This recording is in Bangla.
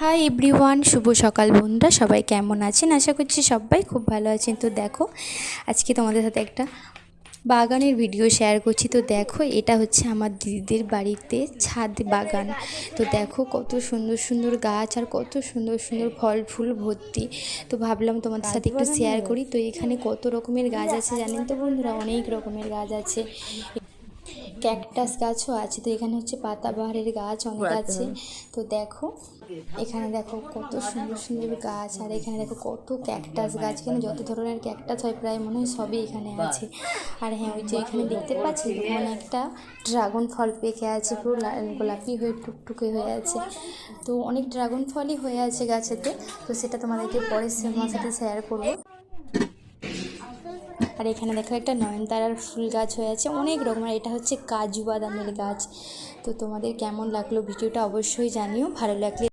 হাই এভরিওয়ান, শুভ সকাল বন্ধুরা। সবাই কেমন আছেন? আশা করছি সবাই খুব ভালো আছেন। তো দেখো, আজকে তোমাদের সাথে একটা বাগানের ভিডিও শেয়ার করছি। তো দেখো, এটা হচ্ছে আমার দিদিদের বাড়িতে ছাদ বাগান। তো দেখো কত সুন্দর সুন্দর গাছ আর কত সুন্দর সুন্দর ফল ফুল ভর্তি। তো ভাবলাম তোমাদের সাথে একটু শেয়ার করি। তো এখানে কত রকমের গাছ আছে জানেন তো বন্ধুরা? অনেক রকমের গাছ আছে, ক্যাকটাস গাছও আছে। তো এখানে হচ্ছে পাতাবাহারের গাছ অনেক আছে। তো দেখো, এখানে দেখো কত সুন্দর সুন্দর গাছ, আর এখানে দেখো কত ক্যাকটাস গাছ। এখানে যত ধরনের ক্যাকটাস হয় প্রায় মনে হয় সবই এখানে আছে। আর হ্যাঁ, ওই যে এখানে দেখতে পাচ্ছি মানে একটা ড্রাগন ফল পেকে আছে, পুরো গোলাপি হয়ে টুকটুকে হয়ে আছে। তো অনেক ড্রাগন ফলই হয়ে আছে গাছেতে। তো সেটা তোমাদেরকে পরে আমার সাথে শেয়ার করবো। আর এখানে দেখো একটা নয়নতারার ফুল গাছ হয়ে আছে, অনেক রকমের। এটা হচ্ছে কাজু বাদামের গাছ। তো তোমাদের কেমন লাগলো ভিডিওটা অবশ্যই জানিও। ভালো লাগলে